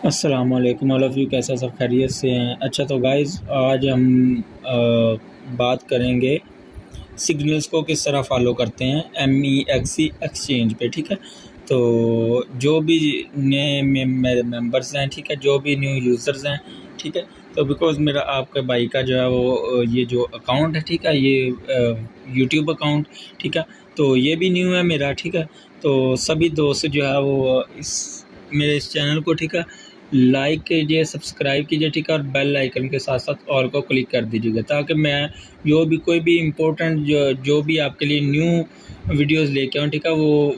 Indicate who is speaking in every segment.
Speaker 1: अस्सलाम वालेकुम all of you, कैसा सब खैरियत से हैं। अच्छा तो गाइज़ आज हम बात करेंगे सिग्नल्स को किस तरह फॉलो करते हैं MEXC एक्सचेंज पे। ठीक है, तो जो भी नए मेंबर्स हैं, ठीक है, जो भी न्यू यूज़र्स हैं, ठीक है, तो बिकॉज़ मेरा आपके भाई का जो है वो ये जो अकाउंट है, ठीक है, ये यूट्यूब अकाउंट, ठीक है, तो ये भी न्यू है मेरा। ठीक है, तो सभी दोस्त जो है वो मेरे इस चैनल को, ठीक है, लाइक कीजिए, सब्सक्राइब कीजिए, ठीक है, और बेल आइकन के साथ साथ ऑल को क्लिक कर दीजिएगा, ताकि मैं जो भी कोई भी इम्पोर्टेंट जो भी आपके लिए न्यू वीडियोस लेके आऊँ, ठीक है, वो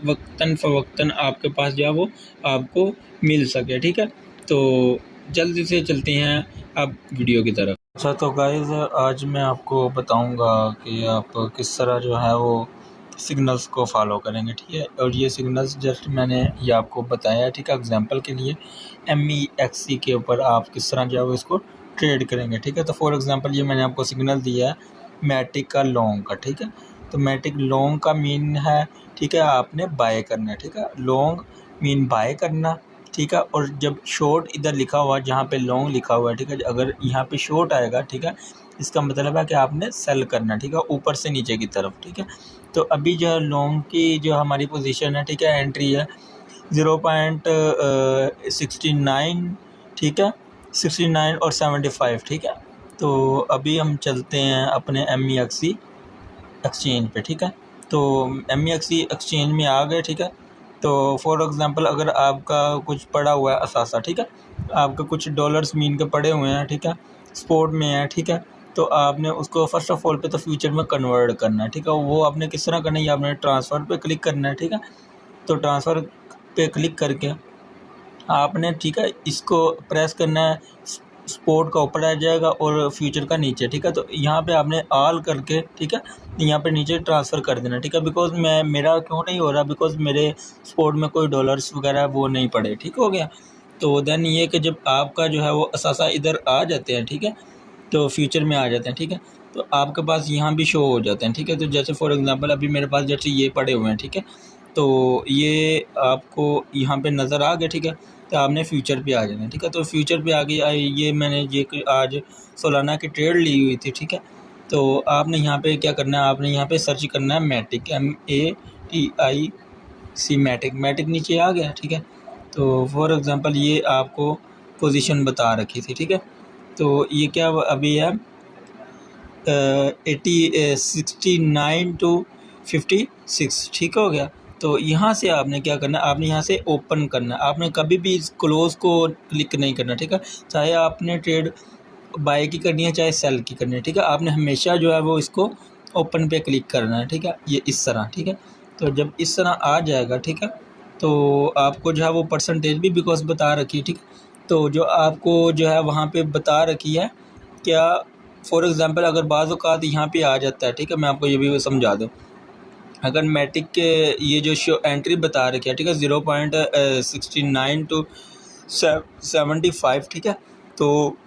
Speaker 1: वक्तन फ़वक्तन आपके पास जो है वो आपको मिल सके। ठीक है, तो जल्दी से चलते हैं अब वीडियो की तरफ। अच्छा तो गाइज़ आज मैं आपको बताऊंगा कि आप किस तरह जो है वो सिग्नल्स को फॉलो करेंगे। ठीक है, और ये सिग्नल्स जस्ट मैंने ये आपको बताया है, ठीक है, एग्जांपल के लिए MEXC के ऊपर आप किस तरह जो है वो इसको ट्रेड करेंगे। ठीक है, तो फॉर एग्जांपल ये मैंने आपको सिग्नल दिया है मैटिक का लॉन्ग का। ठीक है, तो मैटिक लॉन्ग का मीन है, ठीक है, आपने बाय करना है। ठीक है, लॉन्ग मीन बाय करना। ठीक है, और जब शॉर्ट इधर लिखा हुआ है जहाँ पे लॉन्ग लिखा हुआ है, ठीक है, अगर यहाँ पे शॉर्ट आएगा, ठीक है, इसका मतलब है कि आपने सेल करना है। ठीक है, ऊपर से नीचे की तरफ। ठीक है, तो अभी जो है लॉन्ग की जो हमारी पोजीशन है, ठीक है, एंट्री है 0.69। ठीक है, 69 और 75। ठीक है, तो अभी हम चलते हैं अपने MEXC एक्सचेंज पे। ठीक है, तो MEXC एक्सचेंज में आ गए। ठीक है, तो फॉर एग्ज़ाम्पल अगर आपका कुछ पड़ा हुआ है असासा, ठीक है, आपके कुछ डॉलर्स मीन के पड़े हुए हैं, ठीक है, स्पोर्ट में है, ठीक है, तो आपने उसको फ़र्स्ट ऑफ ऑल पे तो फ्यूचर में कन्वर्ट करना है। ठीक है, वो आपने किस तरह करना है, ये आपने ट्रांसफ़र पे क्लिक करना है। ठीक है, तो ट्रांसफ़र पे क्लिक करके आपने, ठीक है, इसको प्रेस करना है, स्पोर्ट का ऊपर आ जाएगा और फ्यूचर का नीचे। ठीक है, तो यहाँ पे आपने ऑल करके, ठीक है, यहाँ पे नीचे ट्रांसफ़र कर देना। ठीक है, बिकॉज़ मेरा क्यों नहीं हो रहा, बिकॉज़ मेरे स्पोर्ट में कोई डॉलर्स वगैरह वो नहीं पड़े। ठीक हो गया, तो देन ये कि जब आपका जो है वो असासा इधर आ जाते हैं, ठीक है, तो फ्यूचर में आ जाते हैं। ठीक है, तो आपके पास यहाँ भी शो हो जाते हैं। ठीक है, तो जैसे फॉर एग्ज़ाम्पल अभी मेरे पास जैसे ये पड़े हुए हैं, ठीक है, तो ये आपको यहाँ पे नज़र आ गया। ठीक है, तो आपने फ्यूचर पे आ जाना है। ठीक है, तो फ्यूचर पे आ गई ये मैंने ये आज सोलाना की ट्रेड ली हुई थी। ठीक है, तो आपने यहाँ पे क्या करना है, आपने यहाँ पे सर्च करना है मैटिक, MATIC मैटिक। मैटिक नीचे आ गया। ठीक है, तो फॉर एग्ज़ाम्पल ये आपको पोजीशन बता रखी थी। ठीक है, तो ये क्या अभी है 69 टू 56। ठीक हो गया, तो यहाँ से आपने क्या करना है, आपने यहाँ से ओपन करना है, आपने कभी भी इस क्लोज को क्लिक नहीं करना। ठीक है, चाहे आपने ट्रेड बाय की करनी है चाहे सेल की करनी है। ठीक है, आपने हमेशा जो है वो इसको ओपन पे क्लिक करना है। ठीक है, ये इस तरह। ठीक है, तो जब इस तरह आ जाएगा, ठीक है, तो आपको जो है वो परसेंटेज भी बिकॉज बता रखी है। ठीक, तो जो आपको जो है वहाँ पे बता रखी है क्या, फॉर एग्ज़ाम्पल अगर बाज़ औक़ात यहाँ पे आ जाता है, ठीक है, मैं आपको ये भी समझा दूँ। अगर मैटिक के ये जो शो एंट्री बता रखी है, ठीक है, 0.69 टू 75। ठीक है, तो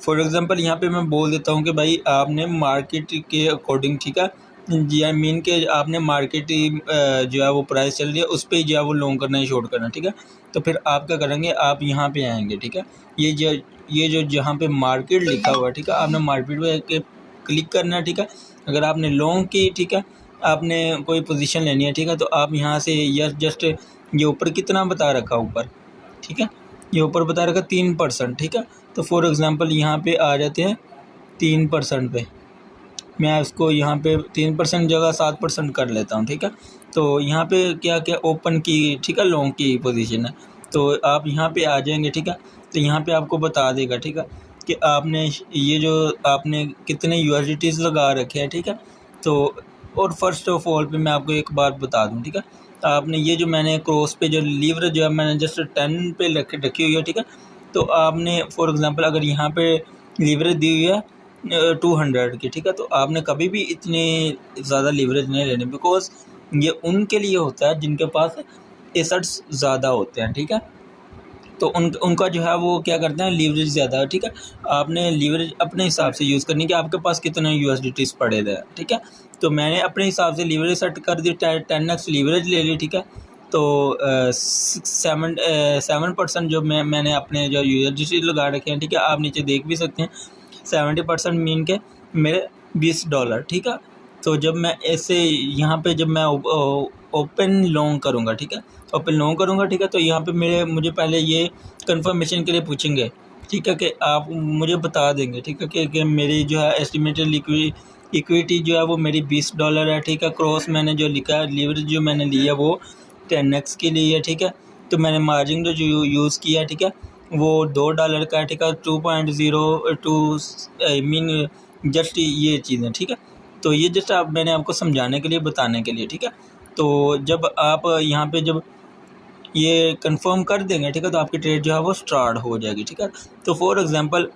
Speaker 1: फॉर एग्ज़ाम्पल यहाँ पे मैं बोल देता हूँ कि भाई आपने मार्केट के अकॉर्डिंग, ठीक है, जी आई मीन के आपने मार्केट जो है वो प्राइस चल रही है उस पर जो है वो लॉन्ग करना है, शॉर्ट करना है। ठीक है, तो फिर आप क्या करेंगे, आप यहाँ पे आएंगे। ठीक है, ये जो जहाँ पे मार्केट लिखा हुआ है, ठीक है, आपने मार्केट पे क्लिक करना है। ठीक है, अगर आपने लॉन्ग की, ठीक है, आपने कोई पोजीशन लेनी है, ठीक है, तो आप यहाँ से यस जस्ट ये ऊपर कितना बता रखा ऊपर, ठीक है, ये ऊपर बता रखा 3%। ठीक है, तो फॉर एग्ज़ाम्पल यहाँ पे आ जाते हैं 3% पे, मैं उसको यहाँ पे 3% जगह 7% कर लेता हूँ। ठीक है, तो यहाँ पे क्या क्या ओपन की, ठीक है, लॉन्ग की पोजीशन है, तो आप यहाँ पे आ जाएंगे। ठीक है, तो यहाँ पे आपको बता देगा, ठीक है, कि आपने ये जो आपने कितने USDTs लगा रखे हैं। ठीक है, तो और फर्स्ट ऑफ ऑल पे मैं आपको एक बात बता दूँ, ठीक है, आपने ये जो मैंने क्रॉस पे जो लीवर जो है मैंने जस्ट 10 पे रखी हुई है। ठीक है, तो आपने फॉर एग्ज़ाम्पल अगर यहाँ पे लीवरेज दी हुई है 200 की, ठीक है, तो आपने कभी भी इतनी ज़्यादा लीवरेज नहीं लेनी, बिकॉज ये उनके लिए होता है जिनके पास एसेट्स ज़्यादा होते हैं। ठीक है, तो उनका जो है वो क्या करते हैं, लीवरेज ज़्यादा है। ठीक है, आपने लीवरेज अपने हिसाब से यूज़ करनी कि आपके पास कितने USDTs पड़े थे। ठीक है, तो मैंने अपने हिसाब से लीवरेज सेट कर दी, 10x लीवरेज ले ली। ठीक है, तो 7% जो मैंने अपने जो यूएसडीटी लगा रखे हैं, ठीक है, आप नीचे देख भी सकते हैं 70% मीन के मेरे $20, ठीक है। तो जब मैं ऐसे यहाँ पे जब मैं ओपन लॉन्ग करूँगा, ठीक है, ओपन लॉन्ग करूँगा, ठीक है, तो यहाँ पे मुझे पहले ये कंफर्मेशन के लिए पूछेंगे, ठीक है, कि आप मुझे बता देंगे, ठीक है, कि मेरी जो है एस्टिमेटेड इक्विटी जो है वो मेरी $20 है, ठीक है। क्रॉस मैंने जो लिखा है, लीवरेज जो मैंने लिया वो 10x के लिए है, ठीक है। तो मैंने मार्जिन जो यूज़ किया, ठीक है, वो $2 का है, ठीक है, 2.02 मीन जस्ट ये चीज़ें, ठीक है। तो ये जस्ट मैंने आपको समझाने के लिए, बताने के लिए, ठीक है। तो जब आप यहाँ पे जब ये कंफर्म कर देंगे, ठीक है, तो आपकी ट्रेड जो है वो स्टार्ट हो जाएगी, ठीक है। तो फॉर एग्जांपल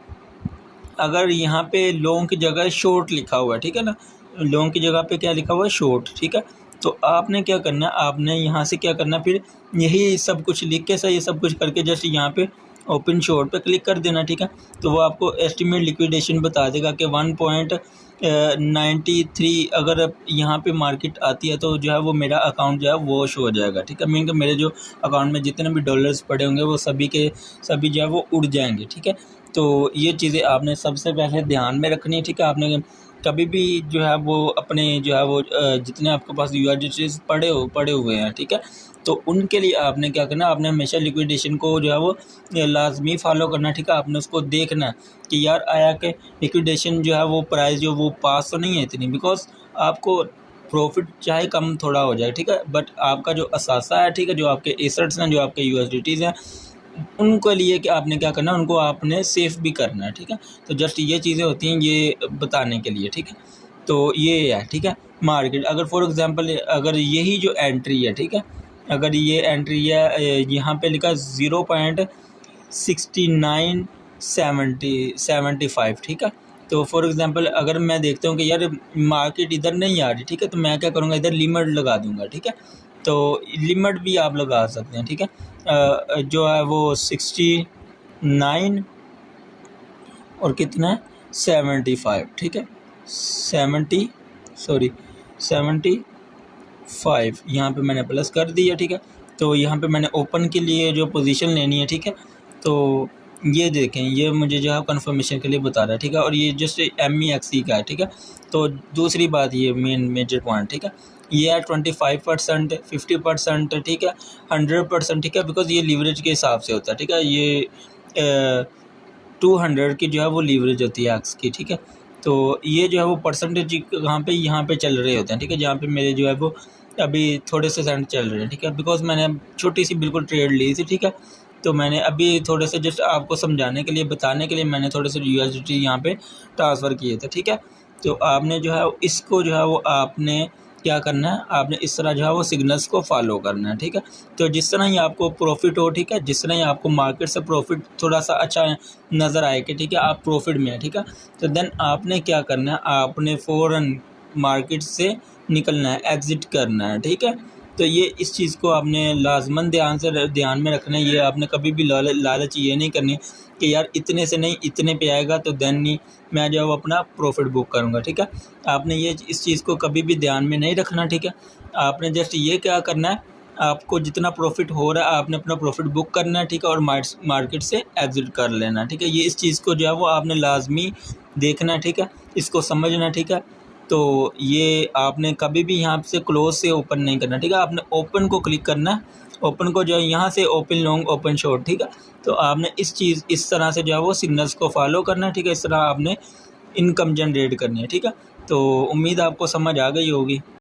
Speaker 1: अगर यहाँ पे लॉन्ग की जगह शॉर्ट लिखा हुआ है, ठीक है ना, लॉन्ग की जगह पे क्या लिखा हुआ है, शॉर्ट, ठीक है। तो आपने क्या करना है, आपने यहाँ से क्या करना है, फिर यही सब कुछ लिख के ये सब कुछ करके जस्ट यहाँ पे ओपन शॉर्ट पे क्लिक कर देना, ठीक है। तो वो आपको एस्टिमेट लिक्विडेशन बता देगा कि 1.93 अगर यहाँ पे मार्केट आती है तो जो है वो मेरा अकाउंट जो है वो शो हो जाएगा, ठीक है। मीन कि मेरे जो अकाउंट में जितने भी डॉलर्स पड़े होंगे वो सभी के सभी जो है वो उड़ जाएंगे, ठीक है। तो ये चीज़ें आपने सबसे पहले ध्यान में रखनी है, ठीक है। आपने कभी भी जो है वो अपने जो है वो जितने आपके पास यूएसडीटीज़ पड़े हुए हैं, ठीक है, तो उनके लिए आपने क्या करना, आपने हमेशा लिक्विडेशन को जो है वो लाजमी फॉलो करना, ठीक है। आपने उसको देखना कि यार आया कि लिक्विडेशन जो है वो प्राइस जो वो पास तो नहीं है इतनी, बिकॉज आपको प्रॉफिट चाहे कम थोड़ा हो जाए, ठीक है, बट आपका जो असासा है, ठीक है, जो आपके एसेट्स हैं, जो आपके यूएसडीटीज़ हैं, उनके लिए कि आपने क्या करना है, उनको आपने सेफ भी करना है, ठीक है। तो जस्ट ये चीज़ें होती हैं ये बताने के लिए, ठीक है। तो ये है, ठीक है। मार्केट अगर फॉर एग्जांपल अगर यही जो एंट्री है, ठीक है, अगर ये एंट्री है यहाँ पे लिखा 0.6975, ठीक है। तो फॉर एग्जांपल अगर मैं देखता हूँ कि यार मार्केट इधर नहीं आ रही, ठीक है, तो मैं क्या करूँगा, इधर लिमिट लगा दूँगा, ठीक है। तो लिमिट भी आप लगा सकते हैं, ठीक है। जो है वो 69 और कितना है 75, ठीक है, 75 यहाँ पे मैंने प्लस कर दिया, ठीक है। तो यहाँ पे मैंने ओपन के लिए जो पोजीशन लेनी है, ठीक है, तो ये देखें, ये मुझे जो है कंफर्मेशन के लिए बता रहा है, ठीक है। और ये जस्ट MEXC का है, ठीक है। तो दूसरी बात ये मेजर पॉइंट, ठीक है, ये है 25%, 50%, ठीक है, 100%, ठीक है, बिकॉज ये लीवरेज के हिसाब से होता है, ठीक है। ये 200 की जो है वो लीवरेज होती है एक्स की, ठीक है। तो ये जो है वो परसेंटेज यहाँ पे चल रहे होते हैं, ठीक है, जहाँ पे मेरे जो है वो अभी थोड़े से सेंट चल रहे हैं, ठीक है, बिकॉज मैंने छोटी सी बिल्कुल ट्रेड ली थी, ठीक है। तो मैंने अभी थोड़े से जस्ट आपको समझाने के लिए, बताने के लिए मैंने थोड़े से यूएसडीटी यहाँ पे ट्रांसफ़र किए थे, ठीक है। तो आपने जो है इसको जो है वो आपने क्या करना है, आपने इस तरह जो है वो सिग्नल्स को फॉलो करना है, ठीक है। तो जिस तरह ही आपको प्रॉफिट हो, ठीक है, जिस तरह ही आपको मार्केट से प्रॉफिट थोड़ा सा अच्छा नज़र आए कि ठीक है आप प्रॉफिट में है, ठीक है, तो देन आपने क्या करना है, आपने फ़ौरन मार्केट से निकलना है, एग्ज़िट करना है, ठीक है। तो ये इस चीज़ को आपने लाजमन ध्यान में रखना है। ये आपने कभी भी लालच ये नहीं करनी कि यार इतने से नहीं इतने पे आएगा तो देन नहीं मैं जो है वो अपना प्रॉफिट बुक करूँगा, ठीक है। आपने ये इस चीज़ को कभी भी ध्यान में नहीं रखना, ठीक है। आपने जस्ट ये क्या करना है, आपको जितना प्रॉफिट हो रहा है आपने अपना प्रॉफिट बुक करना है, ठीक है, और मार्केट से एग्ज़िट कर लेना, ठीक है। ये इस चीज़ को जो है वो आपने लाजमी देखना है, ठीक है, इसको समझना, ठीक है। तो ये आपने कभी भी यहाँ से क्लोज से ओपन नहीं करना, ठीक है। आपने ओपन को क्लिक करना है, ओपन को जो है यहाँ से ओपन लॉन्ग ओपन शॉर्ट, ठीक है। तो आपने इस तरह से जो है वो सिग्नल्स को फॉलो करना है, ठीक है। इस तरह आपने इनकम जनरेट करनी है, ठीक है। तो उम्मीद आपको समझ आ गई होगी।